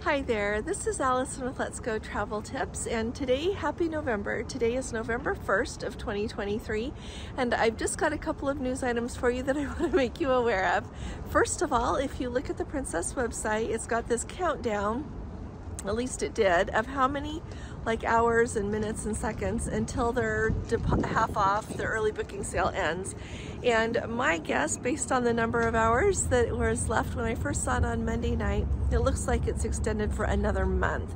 Hi there, this is Allison with Let's Go Travel Tips, and today, happy November. Today is November 1st of 2023, and I've just got a couple of news items for you that I want to make you aware of. First of all, if you look at the Princess website, it's got this countdown, at least it did, of how many hours and minutes and seconds until their half off, the early booking sale ends. And my guess, based on the number of hours that was left when I first saw it on Monday night, it looks like it's extended for another month.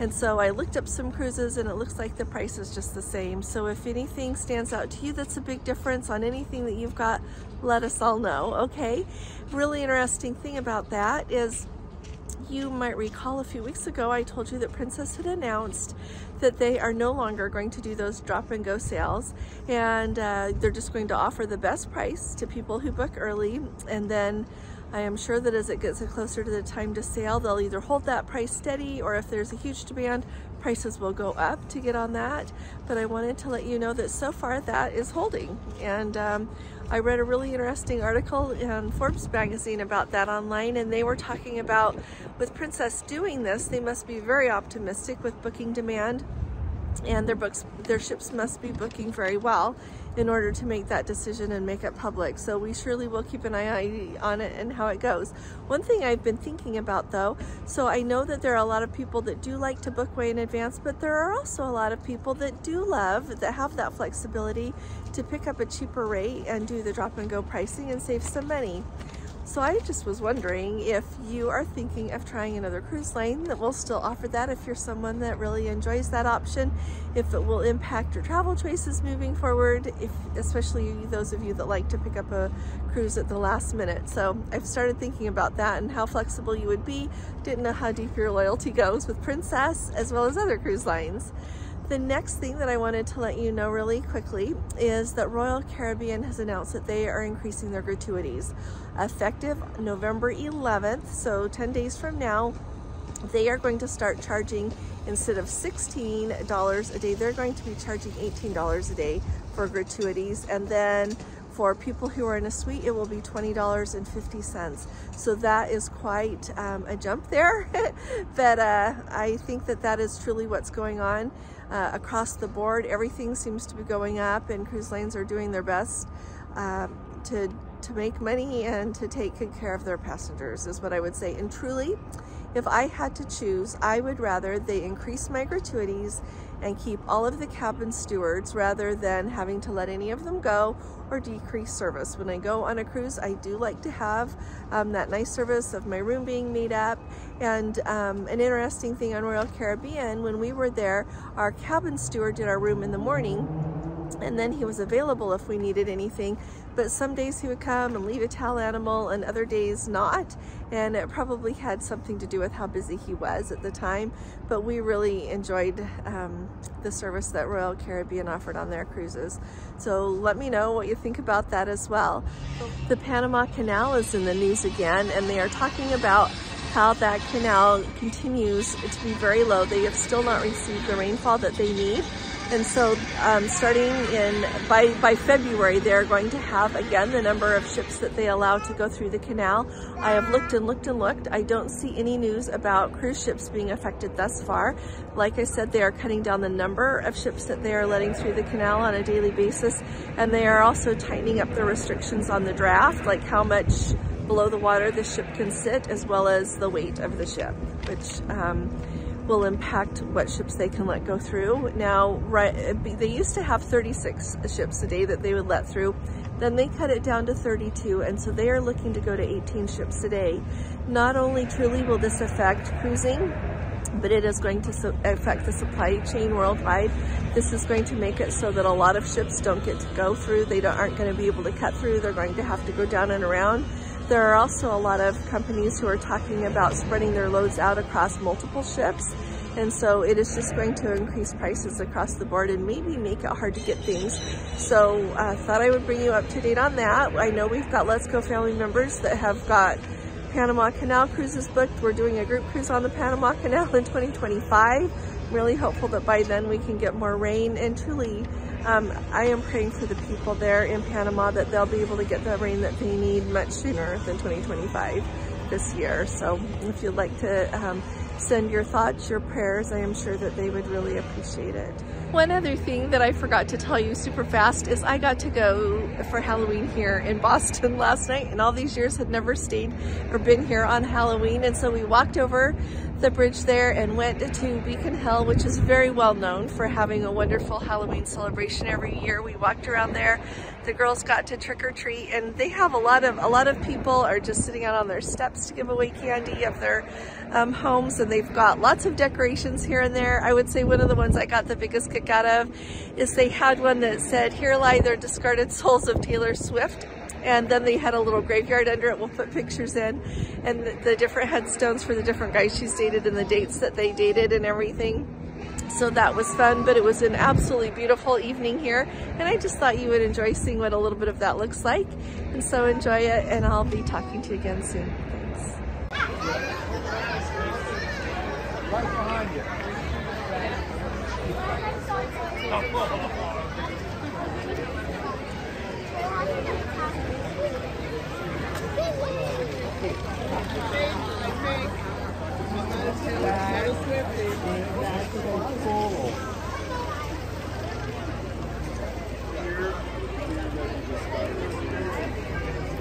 And so I looked up some cruises and it looks like the price is just the same. So if anything stands out to you that's a big difference on anything that you've got, let us all know, okay? Really interesting thing about that is, you might recall a few weeks ago I told you that Princess had announced that they are no longer going to do those drop and go sales, and they're just going to offer the best price to people who book early. And then I am sure that as it gets closer to the time to sail, they'll either hold that price steady, or if there's a huge demand, prices will go up to get on that. But I wanted to let you know that so far that is holding. And I read a really interesting article in Forbes magazine about that online, and they were talking about, with Princess doing this, they must be very optimistic with booking demand, and their ships must be booking very well in order to make that decision and make it public. So we surely will keep an eye on it and how it goes. One thing I've been thinking about though, so I know that there are a lot of people that do like to book way in advance, but there are also a lot of people that that have that flexibility to pick up a cheaper rate and do the drop and go pricing and save some money. So I just was wondering if you are thinking of trying another cruise line that will still offer that, if you're someone that really enjoys that option, if it will impact your travel choices moving forward, especially those of you that like to pick up a cruise at the last minute. So I've started thinking about that and how flexible you would be. Didn't know how deep your loyalty goes with Princess as well as other cruise lines. The next thing that I wanted to let you know really quickly is that Royal Caribbean has announced that they are increasing their gratuities. Effective November 11th, so 10 days from now, they are going to start charging, instead of $16 a day, they're going to be charging $18 a day for gratuities. And then for people who are in a suite, it will be $20.50. So that is quite a jump there. But I think that is truly what's going on across the board. Everything seems to be going up, and cruise lines are doing their best to make money and to take good care of their passengers, is what I would say. And truly, if I had to choose, I would rather they increase my gratuities and keep all of the cabin stewards rather than having to let any of them go or decrease service. When I go on a cruise, I do like to have that nice service of my room being made up. And an interesting thing on Royal Caribbean, when we were there, our cabin steward did our room in the morning, and then he was available if we needed anything. But some days he would come and leave a towel animal and other days not. And it probably had something to do with how busy he was at the time. But we really enjoyed the service that Royal Caribbean offered on their cruises. So let me know what you think about that as well. The Panama Canal is in the news again, and they are talking about how that canal continues to be very low. They have still not received the rainfall that they need. And so starting by February, they're going to have again the number of ships that they allow to go through the canal. I have looked and looked and looked. I don't see any news about cruise ships being affected thus far. Like I said, they are cutting down the number of ships that they are letting through the canal on a daily basis. And they are also tightening up the restrictions on the draft, like how much below the water the ship can sit, as well as the weight of the ship, which will impact what ships they can let go through. Now, they used to have 36 ships a day that they would let through. Then they cut it down to 32, and so they are looking to go to 18 ships a day. Not only truly will this affect cruising, but it is going to affect the supply chain worldwide. This is going to make it so that a lot of ships don't get to go through. They aren't going to be able to cut through. They're going to have to go down and around. There are also a lot of companies who are talking about spreading their loads out across multiple ships. And so it is just going to increase prices across the board and maybe make it hard to get things. So I thought I would bring you up to date on that. I know we've got Let's Go family members that have got Panama Canal cruises booked. We're doing a group cruise on the Panama Canal in 2025. I'm really hopeful that by then we can get more rain, and truly I am praying for the people there in Panama that they'll be able to get the rain that they need much sooner than 2025 this year. So if you'd like to send your thoughts, your prayers. I am sure that they would really appreciate it. One other thing that I forgot to tell you super fast is I got to go for Halloween here in Boston last night, and all these years had never stayed or been here on Halloween. And so we walked over the bridge there and went to Beacon Hill, which is very well known for having a wonderful Halloween celebration every year. We walked around there. The girls got to trick or treat, and they have a lot of people are just sitting out on their steps to give away candy of their homes, and they've got lots of decorations here and there. I would say one of the ones I got the biggest kick out of is they had one that said, "Here lie their discarded souls of Taylor Swift." And then they had a little graveyard under it. We'll put pictures in, and the different headstones for the different guys she's dated and the dates that they dated and everything. So that was fun, but it was an absolutely beautiful evening here, and I just thought you would enjoy seeing what a little bit of that looks like. And so enjoy it, and I'll be talking to you again soon. Thanks. Right behind you.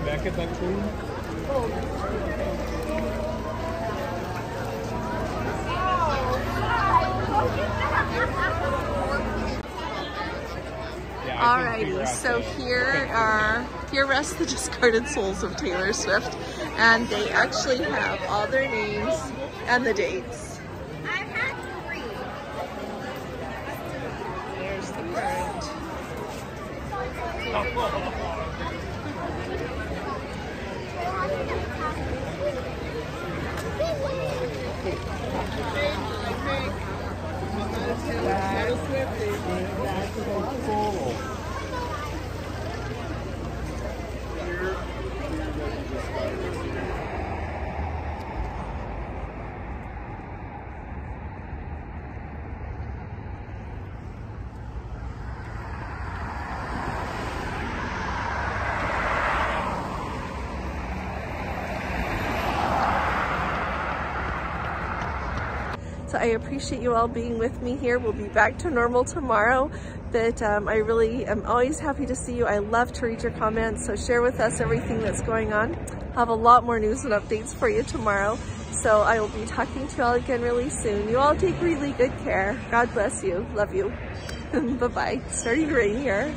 Back at that tree. Alrighty, so here rest the discarded souls of Taylor Swift, and they actually have all their names and the dates. I've had 3. There's the current. So I appreciate you all being with me here. We'll be back to normal tomorrow, but I really am always happy to see you. I love to read your comments, so share with us everything that's going on. I'll have a lot more news and updates for you tomorrow, so I will be talking to you all again really soon. You all take really good care. God bless you. Love you. Bye-bye. It's starting to rain here.